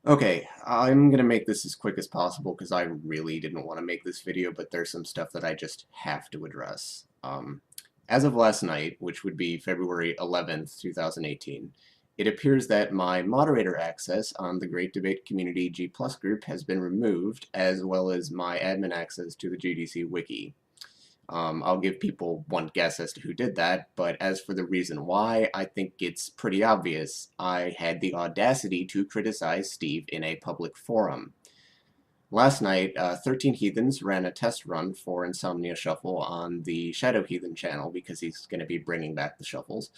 Okay, I'm gonna make this as quick as possible because I really didn't want to make this video, but there's some stuff that I just have to address. As of last night, which would be February 11th, 2018, it appears that my moderator access on the Great Debate Community G+ group has been removed, as well as my admin access to the GDC Wiki. I'll give people one guess as to who did that, but as for the reason why, I think it's pretty obvious. I had the audacity to criticize Steve in a public forum. Last night, 13 Heathens ran a test run for Insomnia Shuffle on the Shadow Heathen channel because he's going to be bringing back the shuffles.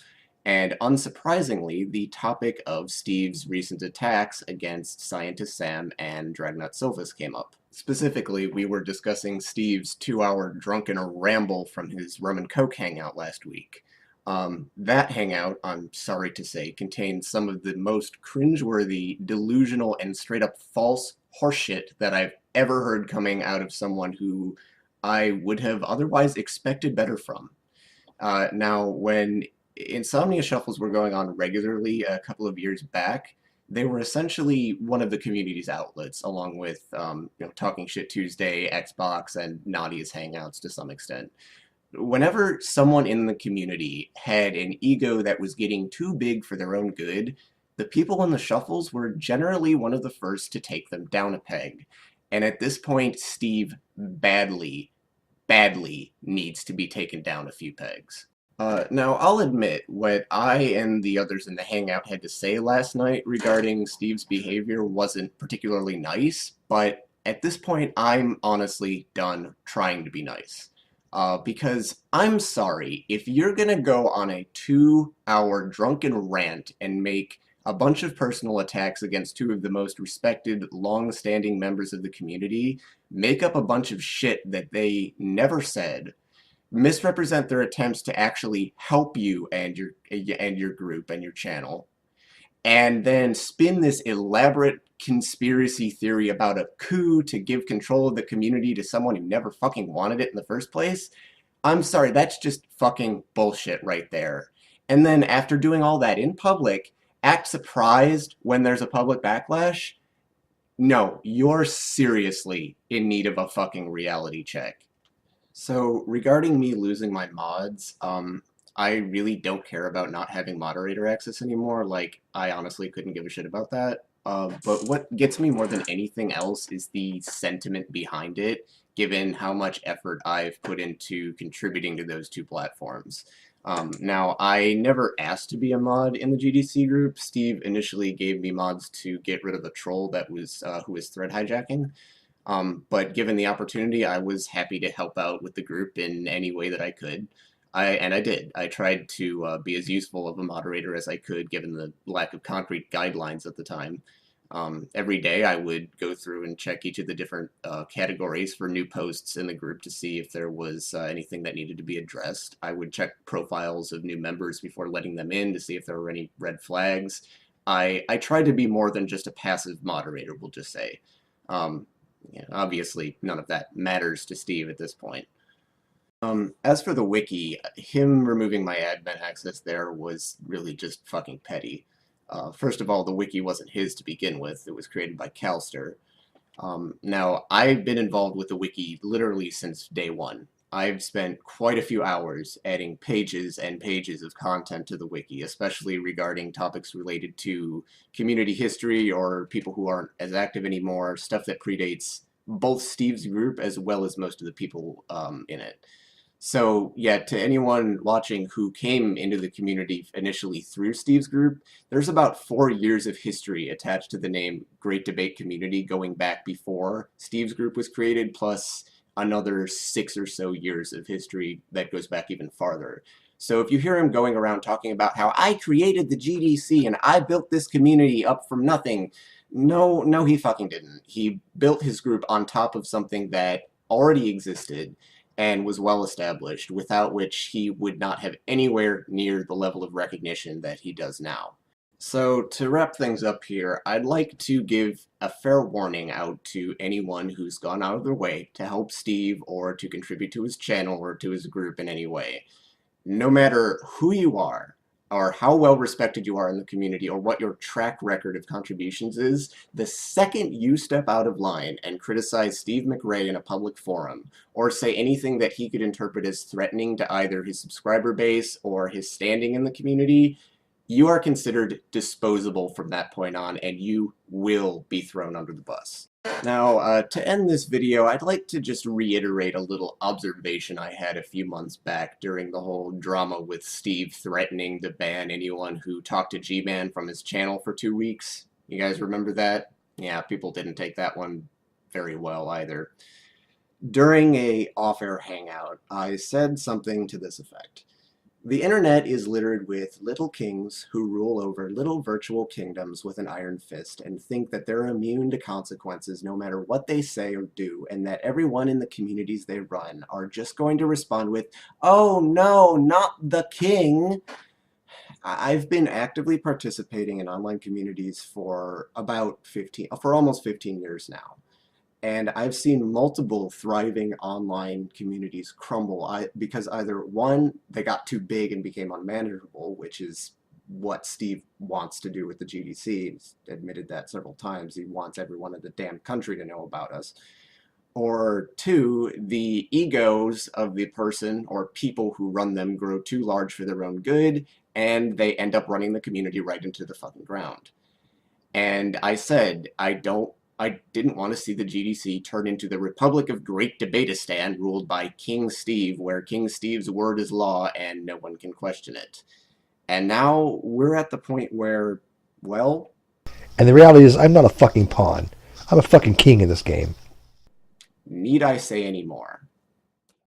And unsurprisingly, the topic of Steve's recent attacks against Scientist Sam and Dragnut Silvus came up. Specifically, we were discussing Steve's 2-hour drunken ramble from his rum and coke hangout last week. That hangout, I'm sorry to say, contained some of the most cringeworthy, delusional, and straight-up false horseshit that I've ever heard coming out of someone who I would have otherwise expected better from. Now, when Insomnia Shuffles were going on regularly a couple of years back, they were essentially one of the community's outlets, along with Talking Shit Tuesday, Xbox, and Nadia's Hangouts to some extent. Whenever someone in the community had an ego that was getting too big for their own good, the people in the shuffles were generally one of the first to take them down a peg. And at this point, Steve badly, badly needs to be taken down a few pegs. Now, I'll admit, what I and the others in the Hangout had to say last night regarding Steve's behavior wasn't particularly nice, but at this point, I'm honestly done trying to be nice. Because I'm sorry, if you're gonna go on a 2-hour drunken rant and make a bunch of personal attacks against two of the most respected, long-standing members of the community, make up a bunch of shit that they never said, misrepresent their attempts to actually help you and your group and your channel, and then spin this elaborate conspiracy theory about a coup to give control of the community to someone who never fucking wanted it in the first place, I'm sorry, that's just fucking bullshit right there. And then after doing all that in public, act surprised when there's a public backlash? No, you're seriously in need of a fucking reality check. So regarding me losing my mods, I really don't care about not having moderator access anymore. Like, I honestly couldn't give a shit about that. But what gets me more than anything else is the sentiment behind it, given how much effort I've put into contributing to those two platforms. Now, I never asked to be a mod in the GDC group. Steve initially gave me mods to get rid of a troll that was who was thread hijacking. But given the opportunity, I was happy to help out with the group in any way that I could. I did. I tried to be as useful of a moderator as I could, given the lack of concrete guidelines at the time. Every day I would go through and check each of the different categories for new posts in the group to see if there was anything that needed to be addressed. I would check profiles of new members before letting them in to see if there were any red flags. I tried to be more than just a passive moderator, we'll just say. Yeah, obviously, none of that matters to Steve at this point. As for the wiki, him removing my admin access there was really just fucking petty. First of all, the wiki wasn't his to begin with. It was created by Calster. Now, I've been involved with the wiki literally since day one. I've spent quite a few hours adding pages and pages of content to the wiki, especially regarding topics related to community history or people who aren't as active anymore, stuff that predates both Steve's group as well as most of the people in it. So, yeah, to anyone watching who came into the community initially through Steve's group, there's about 4 years of history attached to the name Great Debate Community going back before Steve's group was created, plus another 6 or so years of history that goes back even farther. So if you hear him going around talking about how I created the GDC and I built this community up from nothing, no, he fucking didn't. He built his group on top of something that already existed and was well established, without which he would not have anywhere near the level of recognition that he does now. So to wrap things up here, I'd like to give a fair warning out to anyone who's gone out of their way to help Steve or to contribute to his channel or to his group in any way. No matter who you are, or how well respected you are in the community, or what your track record of contributions is, the second you step out of line and criticize Steve McRae in a public forum, or say anything that he could interpret as threatening to either his subscriber base or his standing in the community, you are considered disposable from that point on, and you will be thrown under the bus. Now, to end this video, I'd like to just reiterate a little observation I had a few months back during the whole drama with Steve threatening to ban anyone who talked to G-Man from his channel for 2 weeks. You guys remember that? Yeah, people didn't take that one very well either. During a off-air hangout, I said something to this effect. The internet is littered with little kings who rule over little virtual kingdoms with an iron fist and think that they're immune to consequences no matter what they say or do, and that everyone in the communities they run are just going to respond with, "Oh no, not the king." I've been actively participating in online communities for almost 15 years now. And I've seen multiple thriving online communities crumble because either one, they got too big and became unmanageable, which is what Steve wants to do with the GDC. He's admitted that several times. He wants everyone in the damn country to know about us. Or two, the egos of the person or people who run them grow too large for their own good, and they end up running the community right into the fucking ground. And I said, I didn't want to see the GDC turn into the Republic of Great Debatistan ruled by King Steve, where King Steve's word is law and no one can question it. And now we're at the point where, well... And the reality is, I'm not a fucking pawn. I'm a fucking king in this game. Need I say any more?